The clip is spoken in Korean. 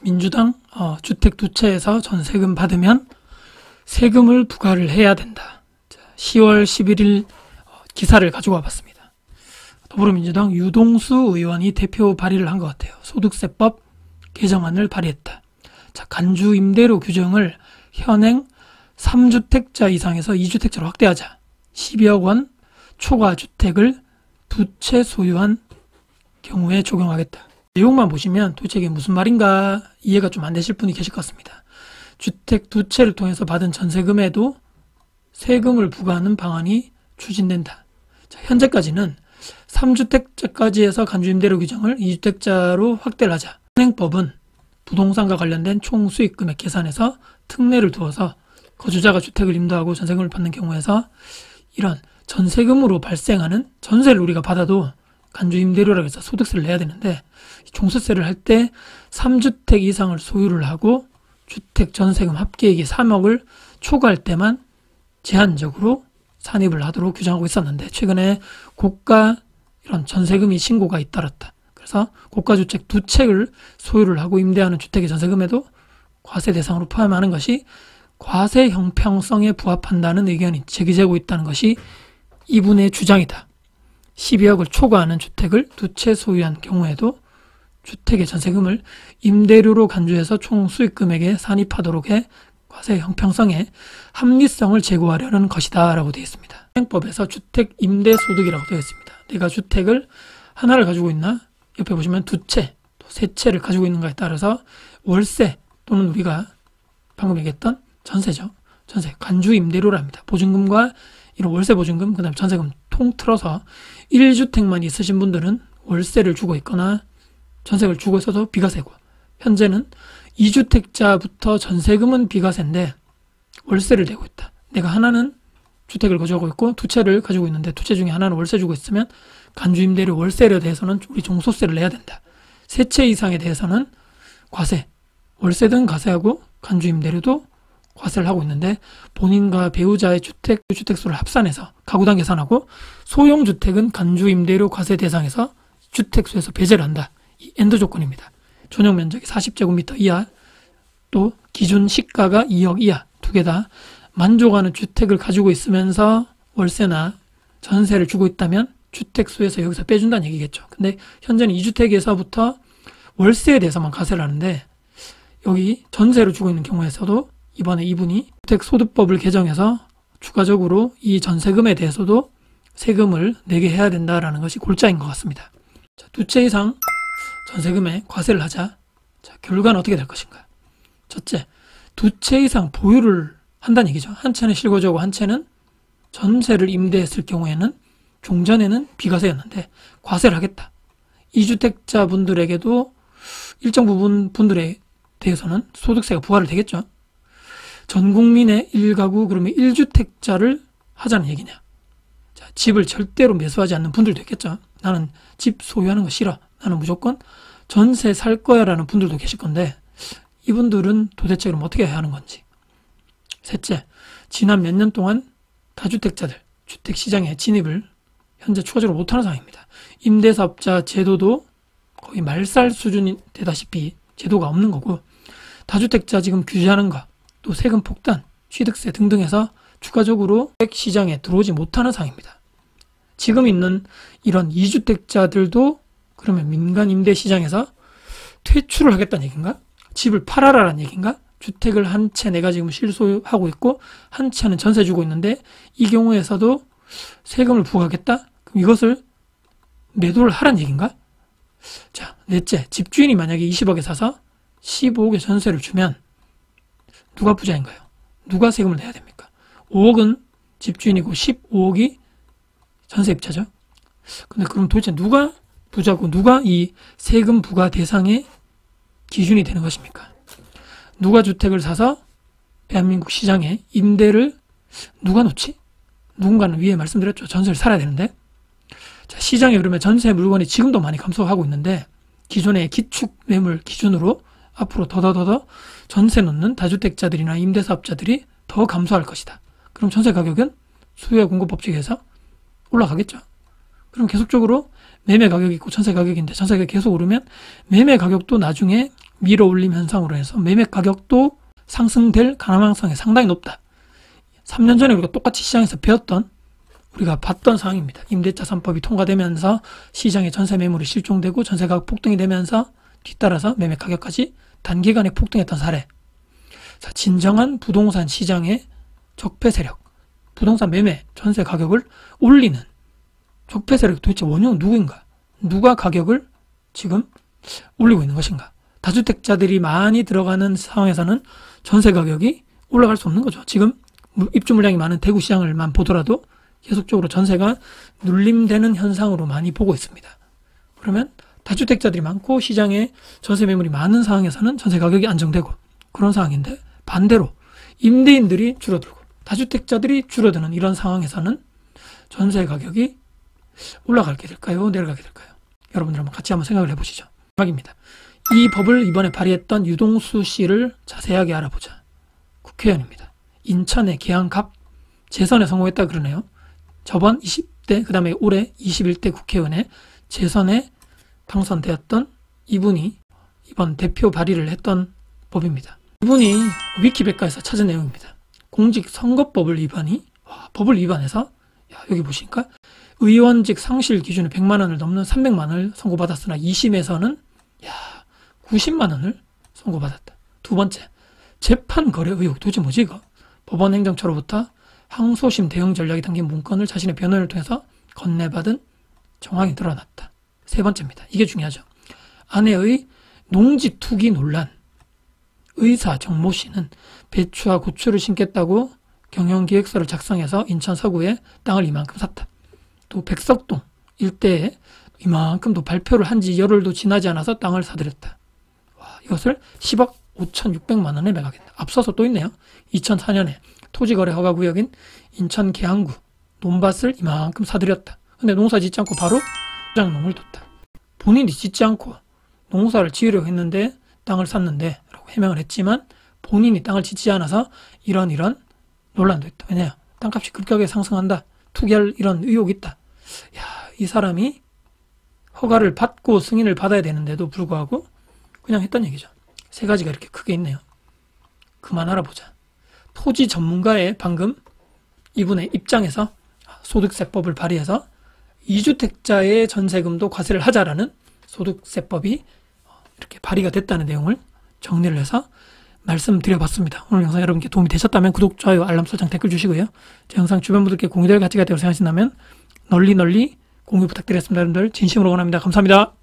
민주당 주택 두 채에서 전세금 받으면 세금을 부과를 해야 된다. 10월 11일 기사를 가지고 와봤습니다. 더불어민주당 유동수 의원이 대표 발의를 한 것 같아요. 소득세법 개정안을 발의했다. 자, 간주 임대료 규정을 현행 3주택자 이상에서 2주택자로 확대하자. 12억 원 초과 주택을 두 채 소유한 경우에 적용하겠다. 내용만 보시면 도대체 이게 무슨 말인가 이해가 좀 안 되실 분이 계실 것 같습니다. 주택 두 채를 통해서 받은 전세금에도 세금을 부과하는 방안이 추진된다. 자, 현재까지는 3주택자까지 해서 간주임대료 규정을 2주택자로 확대를 하자. 현행법은 부동산과 관련된 총 수익금액 계산에서 특례를 두어서 거주자가 주택을 임대하고 전세금을 받는 경우에서 이런 전세금으로 발생하는 전세를 우리가 받아도 간주임대료라고 해서 소득세를 내야 되는데 종수세를 할 때 3주택 이상을 소유를 하고 주택 전세금 합계액이 3억을 초과할 때만 제한적으로 산입을 하도록 규정하고 있었는데 최근에 고가 이런 전세금이 신고가 잇따랐다. 그래서 고가주택 두 채를 소유를 하고 임대하는 주택의 전세금에도 과세 대상으로 포함하는 것이 과세 형평성에 부합한다는 의견이 제기되고 있다는 것이 이분의 주장이다. 12억을 초과하는 주택을 두 채 소유한 경우에도 주택의 전세금을 임대료로 간주해서 총 수익금액에 산입하도록 해 과세 형평성에 합리성을 제고하려는 것이다 라고 되어 있습니다. 현행법에서 주택 임대소득이라고 되어 있습니다. 내가 주택을 하나를 가지고 있나? 옆에 보시면 두 채, 또 세 채를 가지고 있는가에 따라서 월세 또는 우리가 방금 얘기했던 전세죠. 전세, 간주임대료랍니다. 보증금과 이런 월세 보증금, 그 다음에 전세금 통틀어서 1주택만 있으신 분들은 월세를 주고 있거나 전세를 주고 있어도 비과세고, 현재는 2주택자부터 전세금은 비과세인데 월세를 내고 있다. 내가 하나는 주택을 거주하고 있고 두 채를 가지고 있는데 두 채 중에 하나는 월세 주고 있으면 간주임대료 월세에 대해서는 우리 종소세를 내야 된다. 세 채 이상에 대해서는 과세, 월세든 과세하고 간주임대료도 과세를 하고 있는데 본인과 배우자의 주택수를 합산해서 가구당 계산하고 소형주택은 간주임대료 과세 대상에서 주택수에서 배제를 한다. 이 엔드 조건입니다. 전용 면적이 40제곱미터 이하, 또 기준 시가가 2억 이하, 두 개 다 만족하는 주택을 가지고 있으면서 월세나 전세를 주고 있다면 주택수에서 여기서 빼준다는 얘기겠죠. 근데 현재는 2주택에서부터 월세에 대해서만 과세를 하는데 여기 전세를 주고 있는 경우에서도 이번에 이분이 주택소득법을 개정해서 추가적으로 이 전세금에 대해서도 세금을 내게 해야 된다라는 것이 골자인 것 같습니다. 자, 두 채 이상 전세금에 과세를 하자. 자, 결과는 어떻게 될 것인가? 첫째, 두 채 이상 보유를 한다는 얘기죠. 한 채는 실거주하고 한 채는 전세를 임대했을 경우에는 종전에는 비과세였는데 과세를 하겠다. 2주택자 분들에게도 일정 부분 분들에 대해서는 소득세가 부과를 되겠죠. 전 국민의 1가구 그러면 1주택자를 하자는 얘기냐. 자, 집을 절대로 매수하지 않는 분들도 있겠죠. 나는 집 소유하는 거 싫어. 나는 무조건 전세 살 거야 라는 분들도 계실 건데 이분들은 도대체 그럼 어떻게 해야 하는 건지. 셋째, 지난 몇 년 동안 다주택자들 주택시장에 진입을 현재 추가적으로 못하는 상황입니다. 임대사업자 제도도 거의 말살 수준이 되다시피 제도가 없는 거고 다주택자 지금 규제하는 거, 또 세금 폭탄, 취득세 등등 해서 추가적으로 주택시장에 들어오지 못하는 상황입니다. 지금 있는 이런 2주택자들도 그러면 민간 임대시장에서 퇴출을 하겠다는 얘기인가? 집을 팔아라라는 얘기인가? 주택을 한 채 내가 지금 실소유하고 있고 한 채는 전세 주고 있는데 이 경우에서도 세금을 부과하겠다? 그럼 이것을 매도를 하라는 얘기인가? 자, 넷째, 집주인이 만약에 20억에 사서 15억에 전세를 주면 누가 부자인가요? 누가 세금을 내야 됩니까? 5억은 집주인이고 15억이 전세입자죠. 근데 그럼 도대체 누가 부자고 누가 이 세금 부과 대상의 기준이 되는 것입니까? 누가 주택을 사서 대한민국 시장에 임대를 누가 놓지? 누군가는 위에 말씀드렸죠. 전세를 살아야 되는데. 자, 시장에 그러면 전세 물건이 지금도 많이 감소하고 있는데 기존의 기축 매물 기준으로 앞으로 더더더 전세 놓는 다주택자들이나 임대사업자들이 더 감소할 것이다. 그럼 전세 가격은 수요와 공급 법칙에 서 올라가겠죠. 그럼 계속적으로 매매 가격이 있고 전세 가격인데 전세 가격이 계속 오르면 매매 가격도 나중에 밀어올림 현상으로 해서 매매 가격도 상승될 가능성이 상당히 높다. 3년 전에 우리가 똑같이 시장에서 배웠던, 우리가 봤던 상황입니다. 임대차 3법이 통과되면서 시장의 전세 매물이 실종되고 전세 가격 폭등이 되면서 뒤따라서 매매 가격까지 단기간에 폭등했던 사례. 자, 진정한 부동산 시장의 적폐 세력, 부동산 매매, 전세 가격을 올리는 적폐 세력, 도대체 원흉은 누구인가? 누가 가격을 지금 올리고 있는 것인가? 다주택자들이 많이 들어가는 상황에서는 전세 가격이 올라갈 수 없는 거죠. 지금 입주 물량이 많은 대구 시장을만 보더라도 계속적으로 전세가 눌림되는 현상으로 많이 보고 있습니다. 그러면 다주택자들이 많고 시장에 전세 매물이 많은 상황에서는 전세 가격이 안정되고 그런 상황인데, 반대로 임대인들이 줄어들고 다주택자들이 줄어드는 이런 상황에서는 전세 가격이 올라가게 될까요? 내려가게 될까요? 여러분들 한번 같이 한번 생각을 해보시죠. 마지막입니다. 이 법을 이번에 발의했던 유동수 씨를 자세하게 알아보자. 국회의원입니다. 인천의 계양갑 재선에 성공했다 그러네요. 저번 20대, 그 다음에 올해 21대 국회의원에 재선에 당선되었던 이분이 이번 대표 발의를 했던 법입니다. 이분이 위키백과에서 찾은 내용입니다. 공직선거법을 위반이, 법을 위반해서, 여기 보시니까 의원직 상실 기준을 100만 원을 넘는 300만 원을 선고받았으나 2심에서는 90만 원을 선고받았다. 두 번째, 재판 거래 의혹. 도대체 뭐지 이거? 법원 행정처로부터 항소심 대응 전략이 담긴 문건을 자신의 변호인을 통해서 건네받은 정황이 드러났다. 세 번째입니다. 이게 중요하죠. 아내의 농지 투기 논란. 의사 정모 씨는 배추와 고추를 심겠다고 경영기획서를 작성해서 인천 서구에 땅을 이만큼 샀다. 또 백석동 일대에 이만큼도 발표를 한 지 열흘도 지나지 않아서 땅을 사들였다. 이것을 10억 5,600만 원에 매각했다. 앞서서 또 있네요. 2004년에 토지거래 허가구역인 인천 계양구 논밭을 이만큼 사들였다. 근데 농사 짓지 않고 바로 포장농을 뒀다. 본인이 짓지 않고 농사를 지으려고 했는데 땅을 샀는데 라고 해명을 했지만 본인이 땅을 짓지 않아서 이런 논란도 있다. 왜냐? 땅값이 급격하게 상승한다. 투기할 이런 의혹이 있다. 이 사람이 허가를 받고 승인을 받아야 되는데도 불구하고 그냥 했던 얘기죠. 세 가지가 이렇게 크게 있네요. 그만 알아보자. 토지 전문가의 방금 이분의 입장에서 소득세법을 발의해서 2주택자의 전세금도 과세를 하자라는 소득세법이 이렇게 발의가 됐다는 내용을 정리를 해서 말씀드려봤습니다. 오늘 영상 여러분께 도움이 되셨다면 구독, 좋아요, 알람 설정, 댓글 주시고요. 제 영상 주변 분들께 공유될 가치가 있다고 생각하신다면 널리 공유 부탁드리겠습니다. 여러분들 진심으로 원합니다. 감사합니다.